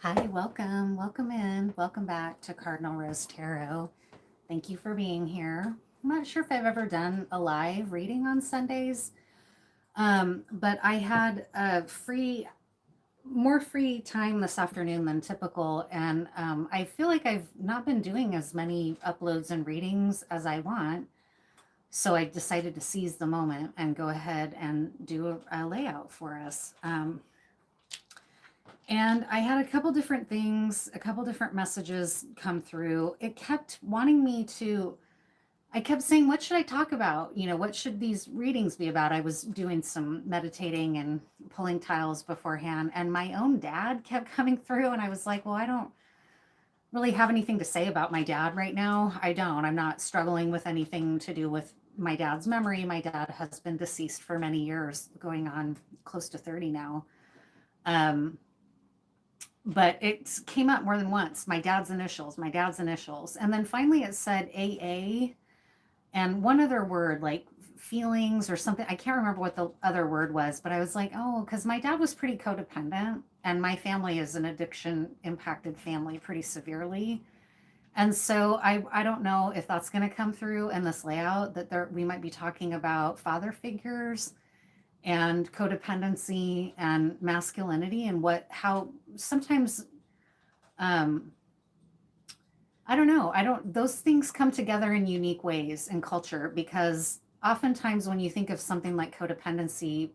Hi, welcome in. Welcome back to Cardinal Rose Tarot. Thank you for being here. I'm not sure if I've ever done a live reading on Sundays, but I had more free time this afternoon than typical, and I feel like I've not been doing as many uploads and readings as I want. So I decided to seize the moment and go ahead and do a layout for us. And I had a couple different things, a couple different messages come through. It kept wanting me to, I kept saying, what should I talk about? What should these readings be about? I was doing some meditating and pulling tiles beforehand, and my own dad kept coming through. And I was like, well, I don't really have anything to say about my dad right now. I don't. I'm not struggling with anything to do with my dad's memory. My dad has been deceased for many years, going on close to 30 now. But it came up more than once. My dad's initials, my dad's initials. And then finally it said AA and one other word like feelings or something. I can't remember what the other word was, but I was like, oh, because my dad was pretty codependent and my family is an addiction impacted family pretty severely. And so I don't know if that's going to come through in this layout that we might be talking about father figures and codependency and masculinity and how sometimes um I don't know, those things come together in unique ways in culture, because oftentimes when you think of something like codependency,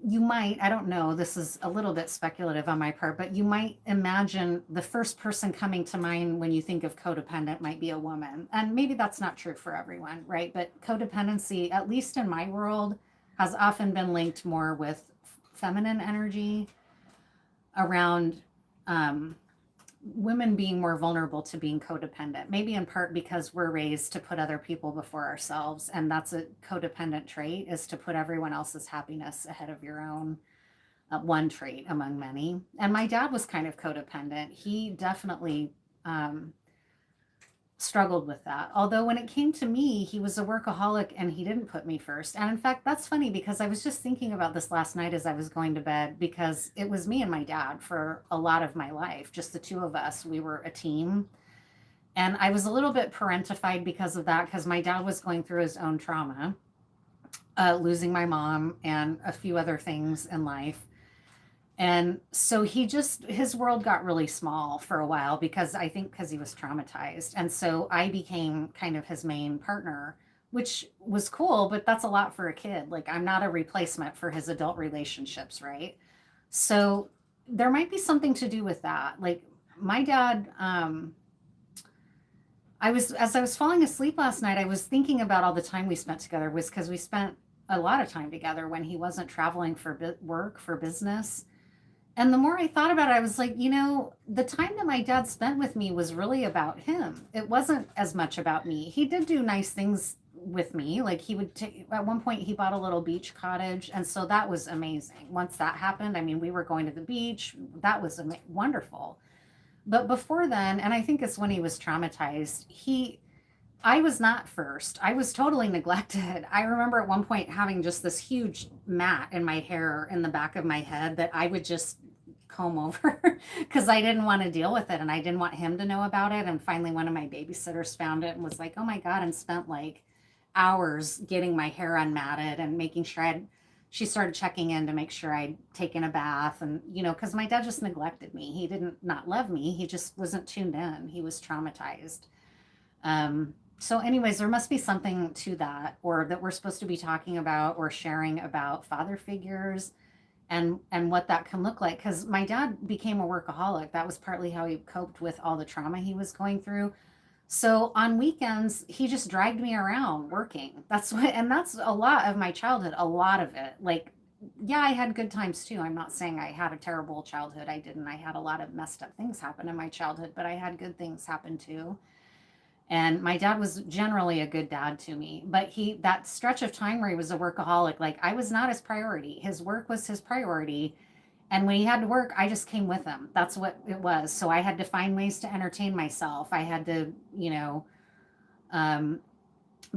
you might, I don't know, this is a little bit speculative on my part, but you might imagine the first person coming to mind when you think of codependent might be a woman. And maybe that's not true for everyone, right? But codependency, at least in my world, has often been linked more with feminine energy around women being more vulnerable to being codependent, maybe in part because we're raised to put other people before ourselves. And that's a codependent trait, is to put everyone else's happiness ahead of your own. One trait among many. And my dad was kind of codependent. He definitely struggled with that. Although when it came to me, he was a workaholic and he didn't put me first. And in fact, that's funny because I was just thinking about this last night as I was going to bed, because it was me and my dad for a lot of my life, just the two of us. We were a team. And I was a little bit parentified because of that, because my dad was going through his own trauma, losing my mom and a few other things in life. And so his world got really small for a while, because I think because he was traumatized. And so I became kind of his main partner, which was cool, but that's a lot for a kid. Like, I'm not a replacement for his adult relationships, right? So there might be something to do with that. Like, my dad, as I was falling asleep last night, I was thinking about all the time we spent together, was because we spent a lot of time together when he wasn't traveling for work, for business. And the more I thought about it, I was like, the time that my dad spent with me was really about him. It wasn't as much about me. He did do nice things with me. Like, he would take, at one point, he bought a little beach cottage. And so that was amazing. Once that happened, I mean, we were going to the beach. That was wonderful. But before then, and I think it's when he was traumatized, I was not first. I was totally neglected. I remember at one point having just this huge mat in my hair in the back of my head that I would just comb over because I didn't want to deal with it and I didn't want him to know about it. And finally, one of my babysitters found it and was like, oh my God, and spent like hours getting my hair unmatted and making sure she started checking in to make sure I'd taken a bath. And, because my dad just neglected me. He didn't not love me. He just wasn't tuned in. He was traumatized. So anyways, there must be something to that, or that we're supposed to be talking about or sharing about father figures and what that can look like. Because my dad became a workaholic. That was partly how he coped with all the trauma he was going through. So on weekends, he just dragged me around working. And that's a lot of my childhood, a lot of it. Like, yeah, I had good times too. I'm not saying I had a terrible childhood. I didn't. I had a lot of messed up things happen in my childhood, but I had good things happen too. And my dad was generally a good dad to me, but that stretch of time where he was a workaholic, like, I was not his priority. His work was his priority. And when he had to work, I just came with him. That's what it was. So I had to find ways to entertain myself. I had to, um,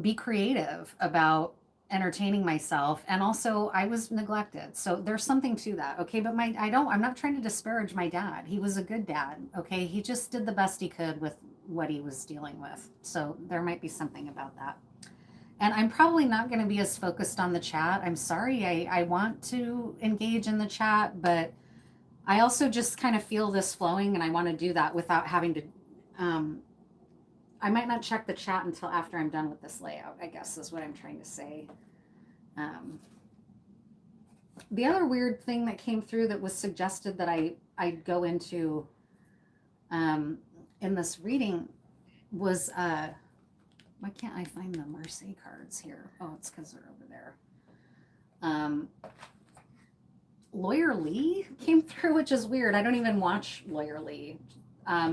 be creative about entertaining myself, and also I was neglected. So there's something to that. Okay, but I'm not trying to disparage my dad. He was a good dad. Okay, he just did the best he could with what he was dealing with. So there might be something about that. And I'm probably not going to be as focused on the chat. I'm sorry. I want to engage in the chat, but I also just kind of feel this flowing, and I want to do that without having to. I might not check the chat until after I'm done with this layout, I guess is what I'm trying to say. The other weird thing that came through that was suggested that I go into in this reading was, why can't I find the Mercy cards here? Oh, it's because they're over there. Lawyer Lee came through, which is weird. I don't even watch Lawyer Lee.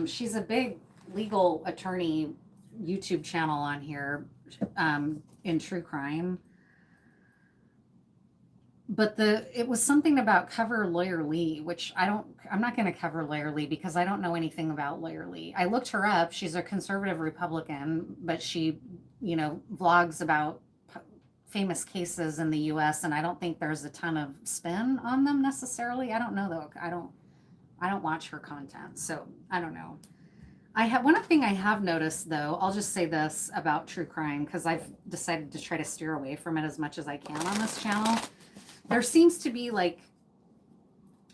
She's a big legal attorney YouTube channel on here in true crime. But it was something about cover Lawyer Lee, which I'm not going to cover Lawyer Lee because I don't know anything about Lawyer Lee. I looked her up. She's a conservative Republican, but she, vlogs about famous cases in the US, and I don't think there's a ton of spin on them necessarily. I don't know though. I don't watch her content, so I don't know. One thing I have noticed though, I'll just say this about true crime because I've decided to try to steer away from it as much as I can on this channel. There seems to be like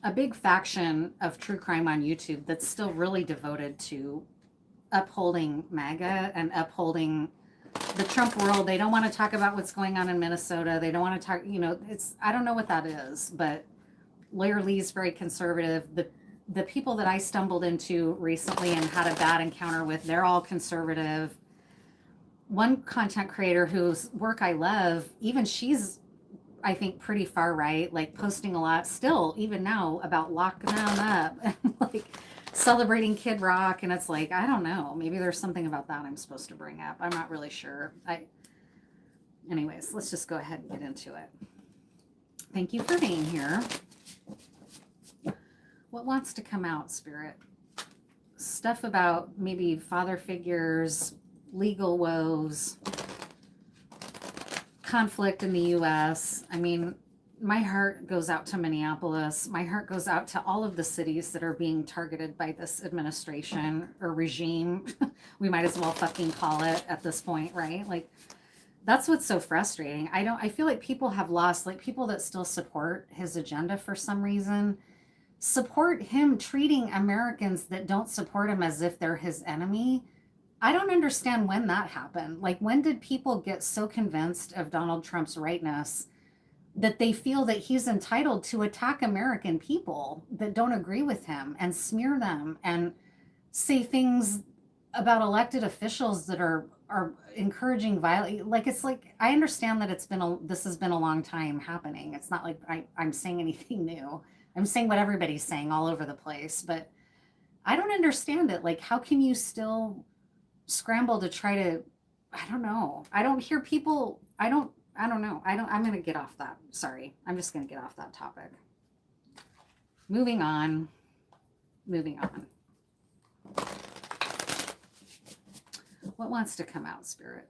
a big faction of true crime on YouTube that's still really devoted to upholding MAGA and upholding the Trump world. They don't want to talk about what's going on in Minnesota. They don't want to talk, I don't know what that is, but Lawyer Lee's very conservative. The people that I stumbled into recently and had a bad encounter with, they're all conservative. One content creator whose work I love, even she's, I think, pretty far right, like posting a lot still, even now, about locking them up and like celebrating Kid Rock. And it's like, I don't know, maybe there's something about that I'm supposed to bring up. I'm not really sure. Anyways, let's just go ahead and get into it. Thank you for being here. What wants to come out, Spirit? Stuff about maybe father figures, legal woes, conflict in the US. I mean, my heart goes out to Minneapolis. My heart goes out to all of the cities that are being targeted by this administration or regime. We might as well fucking call it at this point, right? Like, that's what's so frustrating. I feel like people have lost, like people that still support his agenda for some reason, support him treating Americans that don't support him as if they're his enemy. I don't understand when that happened. Like, when did people get so convinced of Donald Trump's rightness that they feel that he's entitled to attack American people that don't agree with him and smear them and say things about elected officials that are encouraging violence? Like, it's like, I understand that this has been a long time happening. It's not like I'm saying anything new. I'm saying what everybody's saying all over the place, but I don't understand it. Like, how can you still scramble to try to, I don't know. I don't hear people, I don't know. I'm going to get off that. Sorry. I'm just going to get off that topic. Moving on. What wants to come out, Spirit?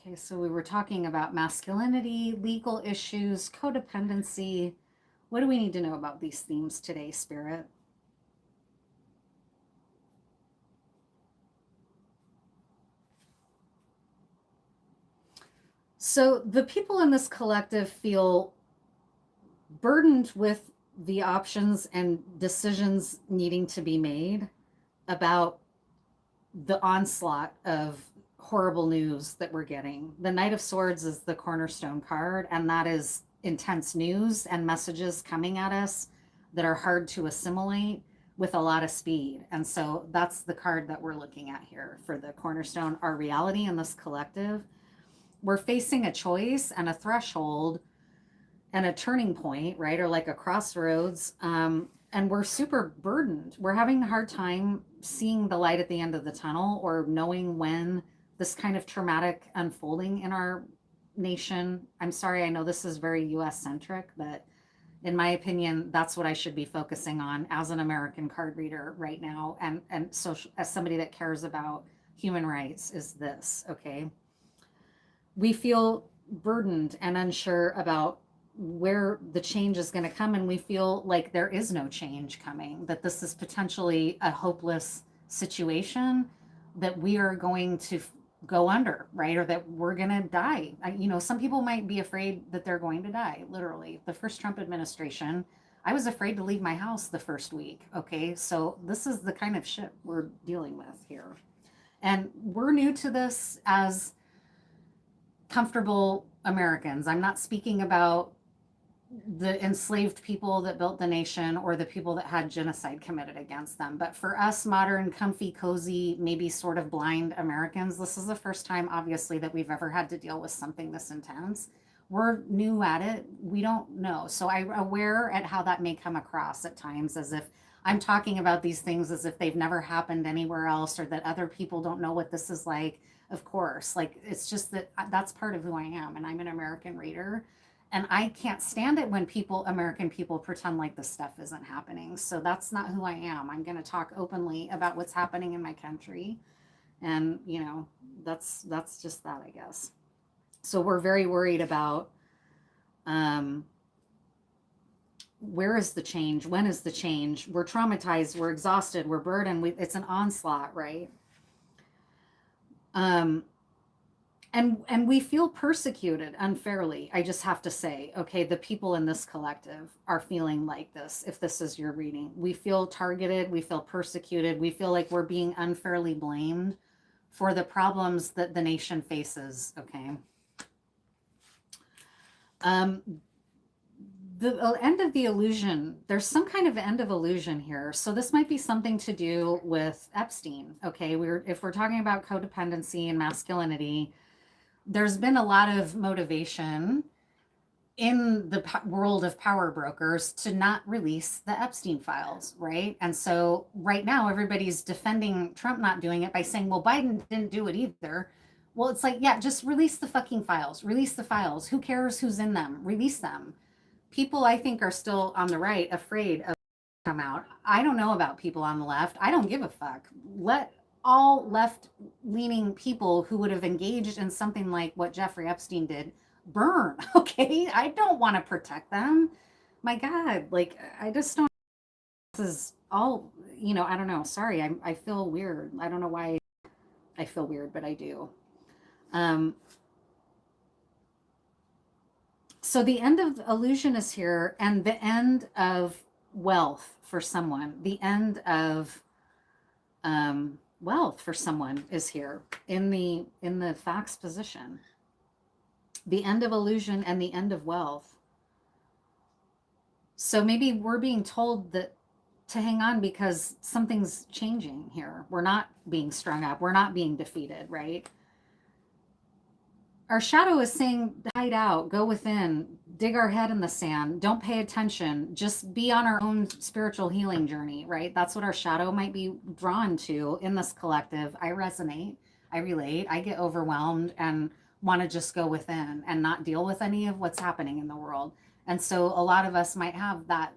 Okay, so we were talking about masculinity, legal issues, codependency. What do we need to know about these themes today, Spirit? So the people in this collective feel burdened with the options and decisions needing to be made about the onslaught of horrible news that we're getting. The Knight of Swords is the cornerstone card, and that is intense news and messages coming at us that are hard to assimilate with a lot of speed. And so that's the card that we're looking at here for the cornerstone, our reality in this collective. We're facing a choice and a threshold and a turning point, right? Or like a crossroads. and we're super burdened. We're having a hard time seeing the light at the end of the tunnel, or knowing when this kind of traumatic unfolding in our nation. I'm sorry, I know this is very US centric, but in my opinion, that's what I should be focusing on as an American card reader right now, and social, as somebody that cares about human rights, is this, okay? We feel burdened and unsure about where the change is going to come, and we feel like there is no change coming, that this is potentially a hopeless situation, that we are going to go under, right? Or that we're going to die. Some people might be afraid that they're going to die, literally. The first Trump administration, I was afraid to leave my house the first week, okay? So this is the kind of shit we're dealing with here. And we're new to this as comfortable Americans. I'm not speaking about the enslaved people that built the nation, or the people that had genocide committed against them. But for us modern, comfy, cozy, maybe sort of blind Americans, this is the first time, obviously, that we've ever had to deal with something this intense. We're new at it. We don't know. So I'm aware at how that may come across at times, as if I'm talking about these things as if they've never happened anywhere else, or that other people don't know what this is like. Of course, like, it's just that that's part of who I am, and I'm an American reader. And I can't stand it when American people, pretend like this stuff isn't happening. So that's not who I am. I'm going to talk openly about what's happening in my country. And, that's just that, I guess. So we're very worried about where is the change? When is the change? We're traumatized. We're exhausted. We're burdened. It's an onslaught, right? And we feel persecuted unfairly. I just have to say, okay, the people in this collective are feeling like this. If this is your reading, we feel targeted, we feel persecuted, we feel like we're being unfairly blamed for the problems that the nation faces, okay? The end of the illusion, there's some kind of end of illusion here. So this might be something to do with Epstein, okay? If we're talking about codependency and masculinity, there's been a lot of motivation in the world of power brokers to not release the Epstein files, right? And so right now, everybody's defending Trump not doing it by saying, well, Biden didn't do it either. Well, it's like, yeah, just release the fucking files. Release the files. Who cares who's in them? Release them. People, I think, are still on the right afraid of come out. I don't know about people on the left. I don't give a fuck. Let all left-leaning people who would have engaged in something like what Jeffrey Epstein did burn, okay? I don't want to protect them. My God, like, I just don't. This is all, I don't know. Sorry, I feel weird. I don't know why I feel weird, but I do. So the end of illusion is here, and the end of wealth for someone. The end of wealth for someone is here in the facts position. The end of illusion and the end of wealth. So maybe we're being told that to hang on because something's changing here. We're not being strung up. We're not being defeated, right? Our shadow is saying, hide out, go within, dig our head in the sand, don't pay attention, just be on our own spiritual healing journey, right? That's what our shadow might be drawn to in this collective. I resonate, I relate, I get overwhelmed and want to just go within and not deal with any of what's happening in the world. And so a lot of us might have that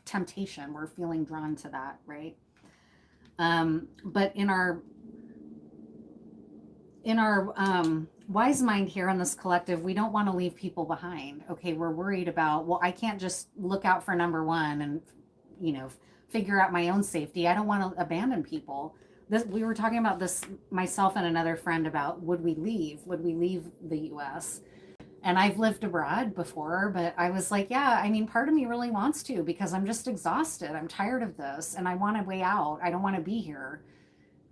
temptation. We're feeling drawn to that, right? But in our wise mind here in this collective, we don't want to leave people behind. Okay, we're worried about, well, I can't just look out for number one and, figure out my own safety. I don't want to abandon people. We were talking about this, myself and another friend, about would we leave the US? And I've lived abroad before, but I was like, yeah, part of me really wants to, because I'm just exhausted. I'm tired of this and I want a way out. I don't want to be here.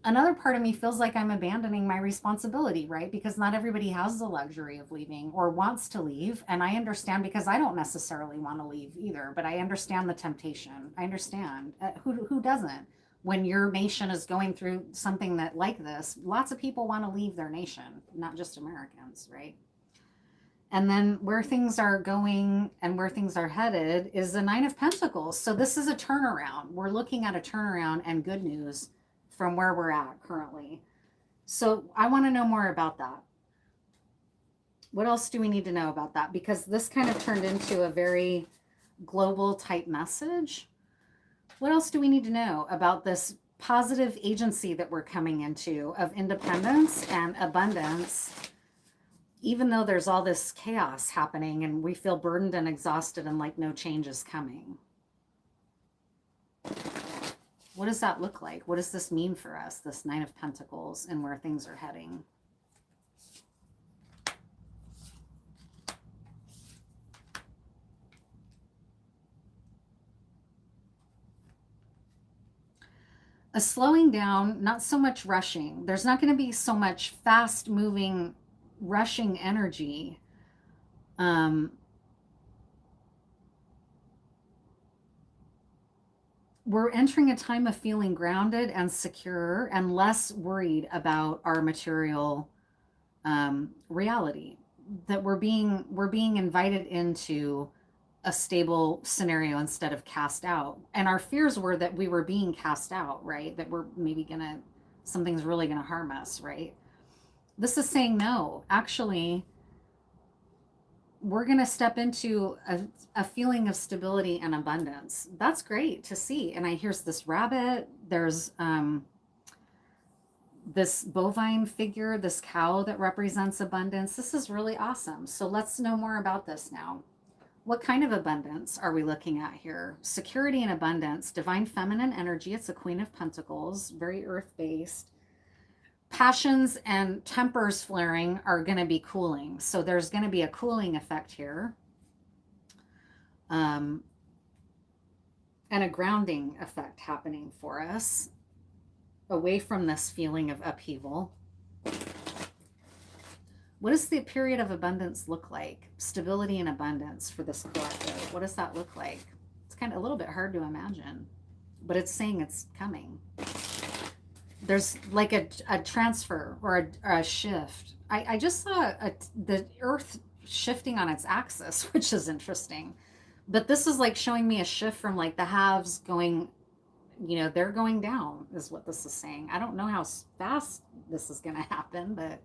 Another part of me feels like I'm abandoning my responsibility, right? Because not everybody has the luxury of leaving or wants to leave. And I understand, because I don't necessarily want to leave either, but I understand the temptation. I understand. Who doesn't? When your nation is going through something like this, lots of people want to leave their nation, not just Americans, right? And then where things are going and where things are headed is the Nine of Pentacles. So this is a turnaround. We're looking at a turnaround and good news from where we're at currently. So I want to know more about that. What else do we need to know about that? Because this kind of turned into a very global type message. What else do we need to know about this positive agency that we're coming into of independence and abundance, even though there's all this chaos happening and we feel burdened and exhausted and like no change is coming? What does that look like? What does this mean for us, this Nine of Pentacles, and where things are heading? A slowing down, not so much rushing. There's not going to be so much fast moving, rushing energy. We're entering a time of feeling grounded and secure and less worried about our material reality. That we're being invited into a stable scenario instead of cast out. And our fears were that we were being cast out, right? That we're maybe something's really gonna harm us, right? This is saying no, actually, we're gonna step into a feeling of stability and abundance. That's great to see. And here's this rabbit, there's this bovine figure, this cow that represents abundance. This is really awesome. So let's know more about this now. What kind of abundance are we looking at here? Security and abundance, divine feminine energy. It's a Queen of Pentacles, very earth-based. Passions and tempers flaring are going to be cooling. So there's going to be a cooling effect here. And a grounding effect happening for us, away from this feeling of upheaval. What does the period of abundance look like? Stability and abundance for this collective. What does that look like? It's kind of a little bit hard to imagine, but it's saying it's coming. There's like a transfer or a shift. I just saw the earth shifting on its axis, which is interesting. But this is like showing me a shift from like the haves going, they're going down is what this is saying. I don't know how fast this is going to happen, but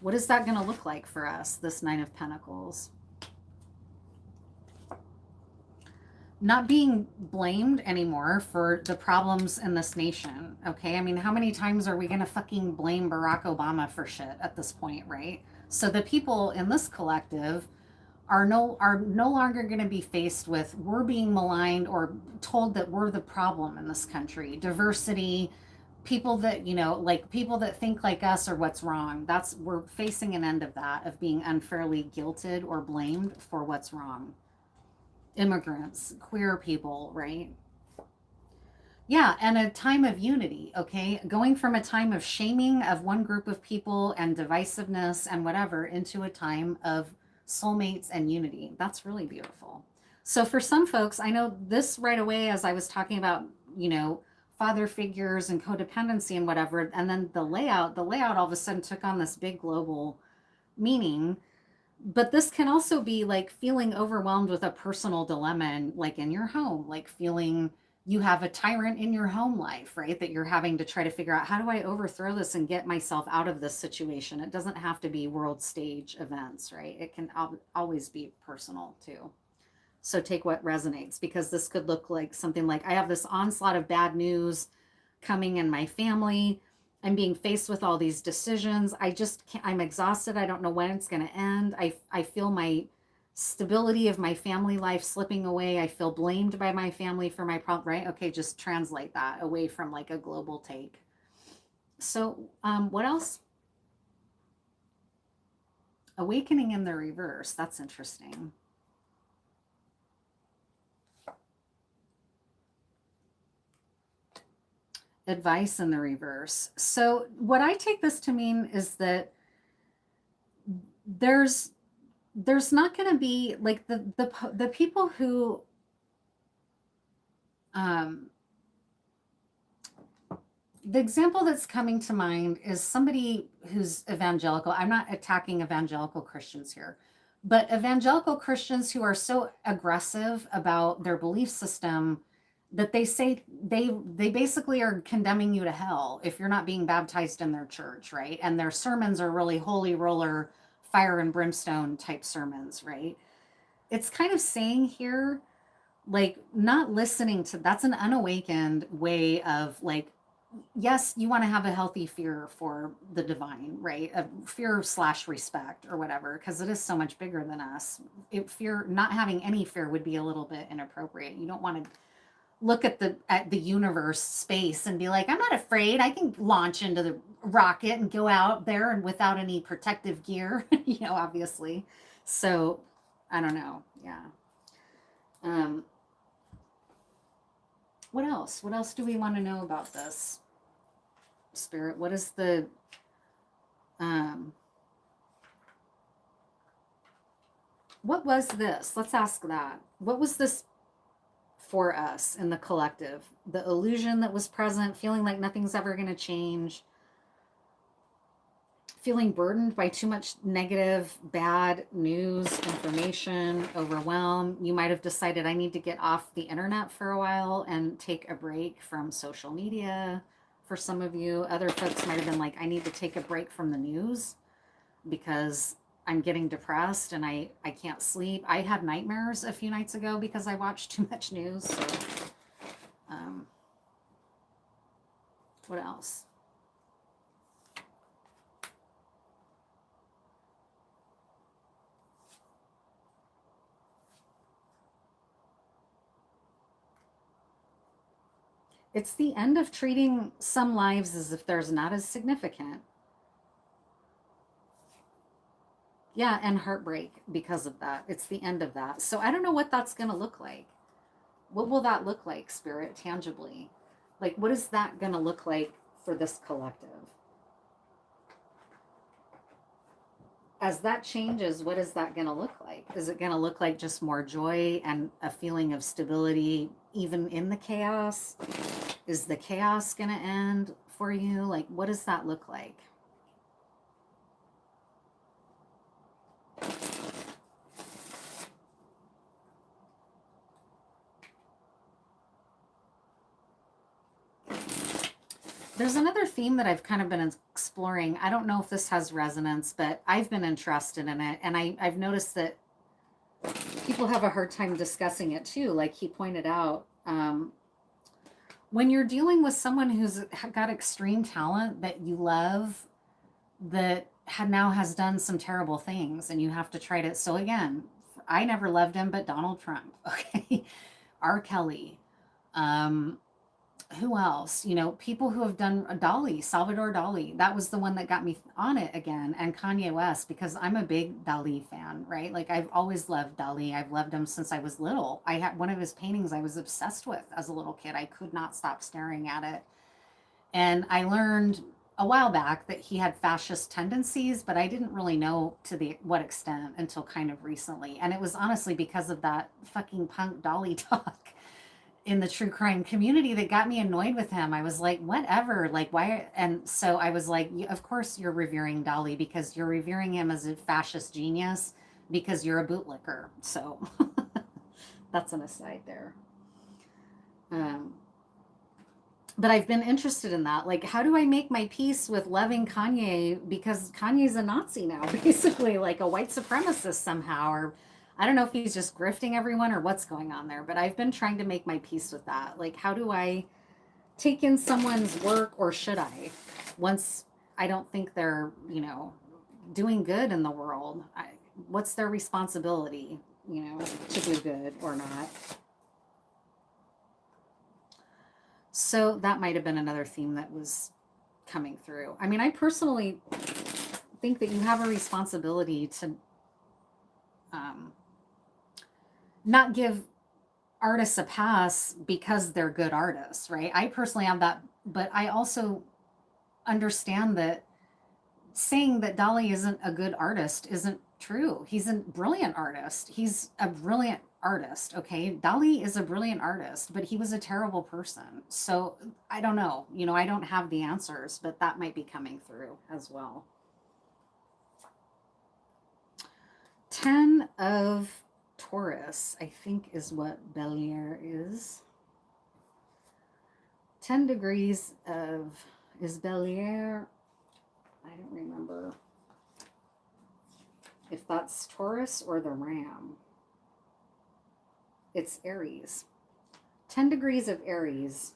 what is that going to look like for us, this Nine of Pentacles? Not being blamed anymore for the problems in this nation, okay? I mean, how many times are we going to fucking blame Barack Obama for shit at this point, right? So the people in this collective are no longer going to be faced with we're being maligned or told that we're the problem in this country. Diversity, people that, like people that think like us are what's wrong. We're facing an end of that, of being unfairly guilted or blamed for what's wrong. Immigrants, queer people, right? Yeah, and a time of unity, okay? Going from a time of shaming of one group of people and divisiveness and whatever into a time of soulmates and unity. That's really beautiful. So for some folks, I know this right away, as I was talking about, father figures and codependency and whatever, and then the layout all of a sudden took on this big global meaning. But this can also be like feeling overwhelmed with a personal dilemma, and like in your home, like feeling you have a tyrant in your home life, right? That you're having to try to figure out, how do I overthrow this and get myself out of this situation? It doesn't have to be world stage events, right? It can always be personal too. So take what resonates, because this could look like something like, I have this onslaught of bad news coming in my family. I'm being faced with all these decisions. I'm exhausted. I don't know when it's going to end. I feel my stability of my family life slipping away. I feel blamed by my family for my problem, right? Okay, just translate that away from like a global take. So what else? Awakening in the reverse. That's interesting. Advice in the reverse. So what I take this to mean is that there's not going to be like the people who The example that's coming to mind is somebody who's evangelical. I'm not attacking evangelical Christians here, but evangelical Christians who are so aggressive about their belief system that they say they basically are condemning you to hell if you're not being baptized in their church, right? And their sermons are really holy roller, fire and brimstone type sermons, right? It's kind of saying here, like, not listening to, that's an unawakened way of, like, yes, you want to have a healthy fear for the divine, right? A fear slash respect or whatever, because it is so much bigger than us. Fear, not having any fear would be a little bit inappropriate. You don't want to look at the universe space and be like, I'm not afraid. I can launch into the rocket and go out there and without any protective gear, obviously. So I don't know. Yeah. Um, what else? What else do we want to know about this, Spirit? What is the um what was this? Let's ask that. What was this for us in the collective? The illusion that was present, feeling like nothing's ever going to change, feeling burdened by too much negative, bad news, information, overwhelm. You might have decided, I need to get off the internet for a while and take a break from social media. For some of you, other folks might have been like, I need to take a break from the news because I'm getting depressed and I can't sleep. I had nightmares a few nights ago because I watched too much news. So, what else? It's the end of treating some lives as if there's not as significant. Yeah, and heartbreak because of that. It's the end of that. So I don't know what that's going to look like. What will that look like, Spirit, tangibly? Like, what is that going to look like for this collective? As that changes, what is that going to look like? Is it going to look like just more joy and a feeling of stability even in the chaos? Is the chaos going to end for you? Like, what does that look like? There's another theme that I've kind of been exploring. I don't know if this has resonance, but I've been interested in it. And I've noticed that people have a hard time discussing it too. Like he pointed out, when you're dealing with someone who's got extreme talent that you love, that now has done some terrible things, and you have to try to. So again, I never loved him, but Donald Trump. Okay, R. Kelly. Who else? People who have done Dali, Salvador Dali. That was the one that got me on it again, and Kanye West, because I'm a big Dali fan, right? Like I've always loved Dali. I've loved him since I was little. I had one of his paintings I was obsessed with as a little kid. I could not stop staring at it. And I learned a while back that he had fascist tendencies, but I didn't really know to what extent until kind of recently. And it was honestly because of that fucking punk Dolly talk in the true crime community that got me annoyed with him. I was like, whatever, like why? And so I was like, of course you're revering Dolly because you're revering him as a fascist genius because you're a bootlicker. So that's an aside there. But I've been interested in that. Like, how do I make my peace with loving Kanye because Kanye's a Nazi now, basically, like a white supremacist somehow, or I don't know if he's just grifting everyone or what's going on there, but I've been trying to make my peace with that. Like, how do I take in someone's work, or should I, once I don't think they're, doing good in the world? What's their responsibility, to do good or not? So that might have been another theme that was coming through. I mean, I personally think that you have a responsibility to not give artists a pass because they're good artists, right? I personally have that, but I also understand that saying that Dolly isn't a good artist isn't True. He's a brilliant artist. He's a brilliant artist. Okay. Dali is a brilliant artist, but he was a terrible person. So I don't know. I don't have the answers, but that might be coming through as well. 10 of Taurus, I think, is what Bel-Air is. 10 degrees of, is Bel-Air? I don't remember if that's Taurus or the Ram. It's Aries. 10 degrees of Aries.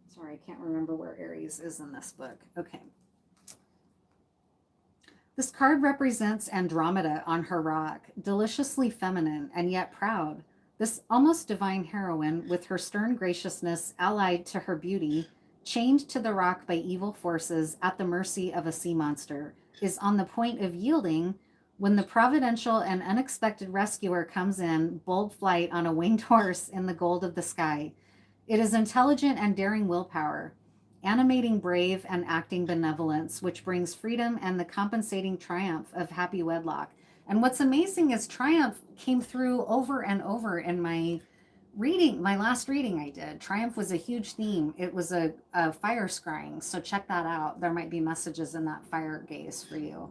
Sorry, I can't remember where Aries is in this book. Okay. This card represents Andromeda on her rock, deliciously feminine and yet proud. This almost divine heroine, with her stern graciousness allied to her beauty, chained to the rock by evil forces at the mercy of a sea monster, is on the point of yielding when the providential and unexpected rescuer comes in, bold flight on a winged horse in the gold of the sky. It is intelligent and daring willpower, animating brave and acting benevolence, which brings freedom and the compensating triumph of happy wedlock. And what's amazing is triumph came through over and over in my reading, my last reading I did. Triumph was a huge theme. It was a fire scrying, so check that out. There might be messages in that fire gaze for you.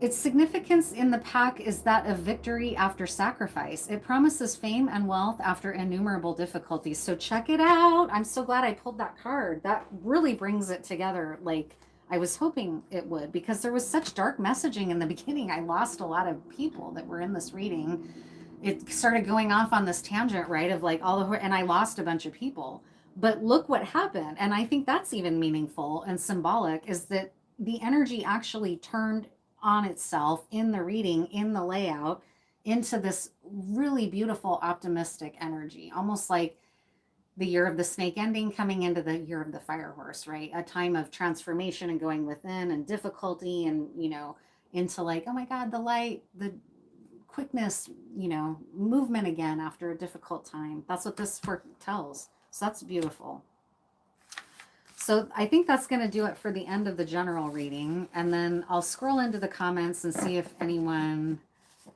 Its significance in the pack is that of victory after sacrifice. It promises fame and wealth after innumerable difficulties. So check it out. I'm so glad I pulled that card. That really brings it together like I was hoping it would, because there was such dark messaging in the beginning. I lost a lot of people that were in this reading. It started going off on this tangent, right, of like all the, and I lost a bunch of people. But look what happened. And I think that's even meaningful and symbolic, is that the energy actually turned on itself in the reading, in the layout, into this really beautiful, optimistic energy, almost like the year of the snake ending coming into the year of the fire horse, right? A time of transformation and going within and difficulty and, into like, oh my God, the light, the quickness, movement again after a difficult time. That's what this foretells. So that's beautiful. So I think that's going to do it for the end of the general reading. And then I'll scroll into the comments and see if anyone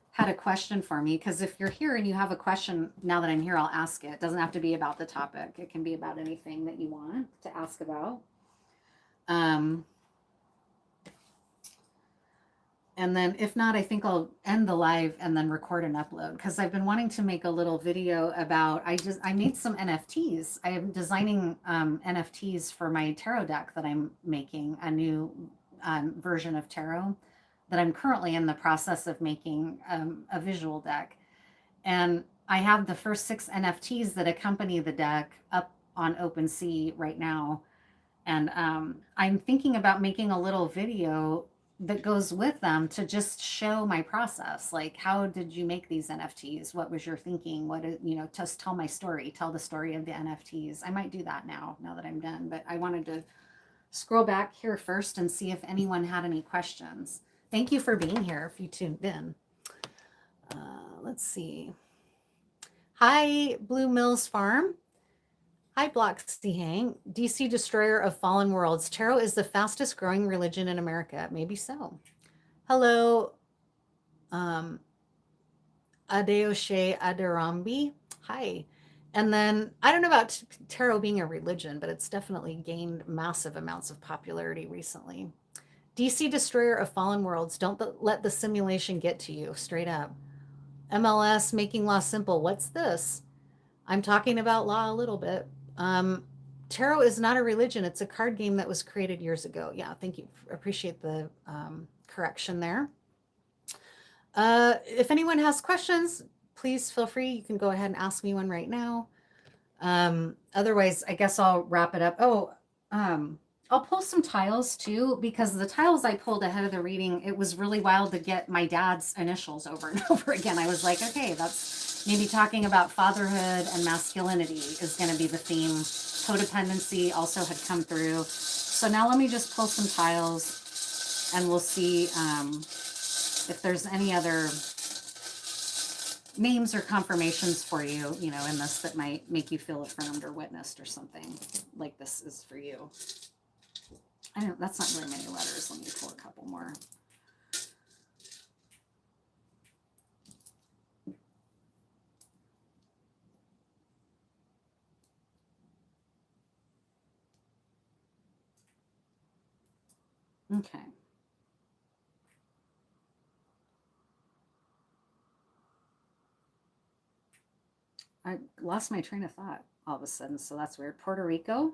had a question for me. Because if you're here and you have a question, now that I'm here, I'll ask it. It doesn't have to be about the topic. It can be about anything that you want to ask about. And then if not, I think I'll end the live and then record and upload, because I've been wanting to make a little video about, I made some NFTs. I am designing NFTs for my tarot deck that I'm making, a new version of tarot that I'm currently in the process of making a visual deck. And I have the first 6 NFTs that accompany the deck up on OpenSea right now. And I'm thinking about making a little video that goes with them to just show my process. Like, how did you make these NFTs? What was your thinking? Just tell my story, tell the story of the NFTs. I might do that now that I'm done, but I wanted to scroll back here first and see if anyone had any questions. Thank you for being here if you tuned in. Let's see. Hi, Blue Mills Farm. Hi, Bloxy Hang. DC Destroyer of Fallen Worlds. Tarot is the fastest growing religion in America. Maybe so. Hello, Adeoshe Aderambi. Hi. And then I don't know about tarot being a religion, but it's definitely gained massive amounts of popularity recently. DC Destroyer of Fallen Worlds. Don't let the simulation get to you. Straight up. MLS Making Law Simple. What's this? I'm talking about law a little bit. Tarot is not a religion. It's a card game that was created years ago. Yeah, thank you. Appreciate the correction there. If anyone has questions, please feel free. You can go ahead and ask me one right now. Otherwise, I guess I'll wrap it up. I'll pull some tiles too, because the tiles I pulled ahead of the reading, it was really wild to get my dad's initials over and over again. I was like, okay, that's maybe talking about fatherhood and masculinity is going to be the theme. Codependency also had come through. So now let me just pull some tiles and we'll see if there's any other names or confirmations for you, you know, in this that might make you feel affirmed or witnessed or something like this is for you. I don't, that's not very many letters. Let me pull a couple more. Okay. I lost my train of thought all of a sudden, so that's weird. Puerto Rico,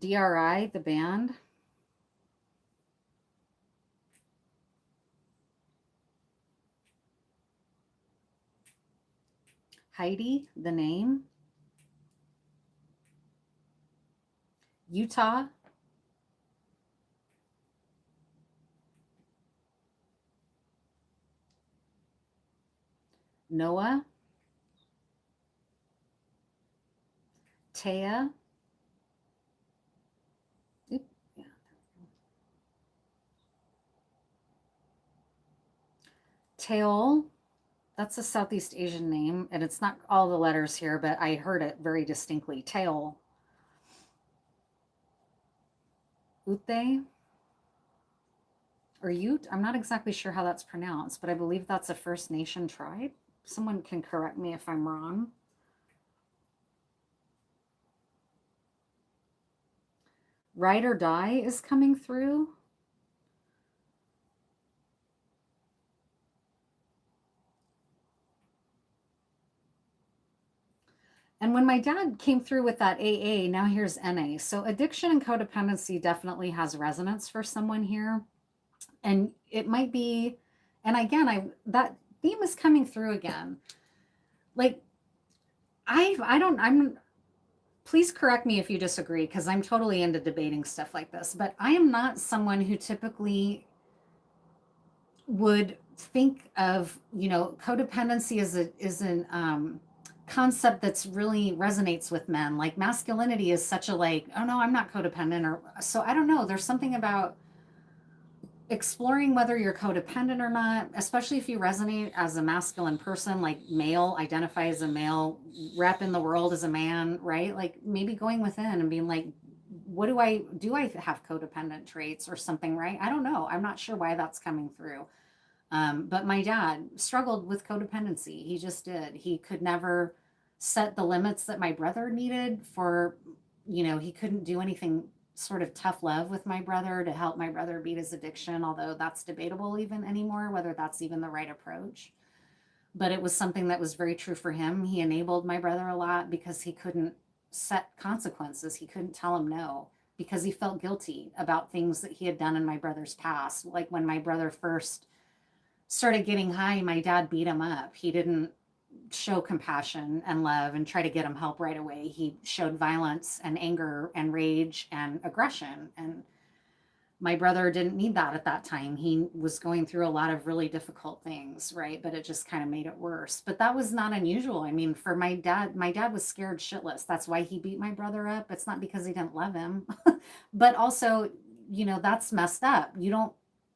DRI, the band. Heidi, the name. Utah. Noah. Taya. Oop, yeah. Teol. That's a Southeast Asian name, and it's not all the letters here, but I heard it very distinctly. Teol. Ute. Or Ute. I'm not exactly sure how that's pronounced, but I believe that's a First Nation tribe. Someone can correct me if I'm wrong. Ride or Die is coming through. And when my dad came through with that AA, now here's NA. So addiction and codependency definitely has resonance for someone here. And it might be, and again, that theme is coming through again. Like, I'm, please correct me if you disagree, because I'm totally into debating stuff like this, but I am not someone who typically would think of, you know, codependency is an concept that's really resonates with men. Like masculinity is such a like, oh no, I'm not codependent, or so I don't know. There's something about exploring whether you're codependent or not, especially if you resonate as a masculine person, like male, identify as a male, rep in the world as a man, right? Like maybe going within and being like, what do I have codependent traits or something, right? I don't know. I'm not sure why that's coming through. But my dad struggled with codependency. He just did. He could never set the limits that my brother needed for, you know, he couldn't do anything sort of tough love with my brother to help my brother beat his addiction, although that's debatable even anymore, whether that's even the right approach. But it was something that was very true for him. He enabled my brother a lot because he couldn't set consequences. He couldn't tell him no because he felt guilty about things that he had done in my brother's past. Like when my brother first started getting high, my dad beat him up. He didn't show compassion and love and try to get him help right away. He showed violence and anger and rage and aggression. And my brother didn't need that at that time. He was going through a lot of really difficult things, right? But it just kind of made it worse. But that was not unusual. I mean, for my dad was scared shitless. That's why he beat my brother up. It's not because he didn't love him, but also, you know, that's messed up. You don't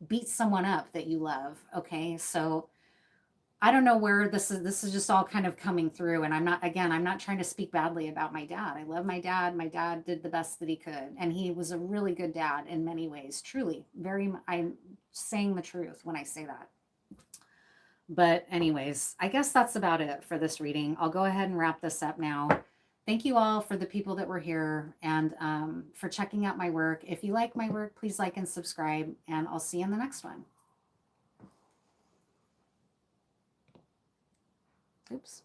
beat someone up that you love. Okay. So I don't know where this is just all kind of coming through. And I'm not trying to speak badly about my dad. I love my dad. My dad did the best that he could. And he was a really good dad in many ways, truly. I'm saying the truth when I say that. But anyways, I guess that's about it for this reading. I'll go ahead and wrap this up now. Thank you all for the people that were here and for checking out my work. If you like my work, please like and subscribe, and I'll see you in the next one. Oops.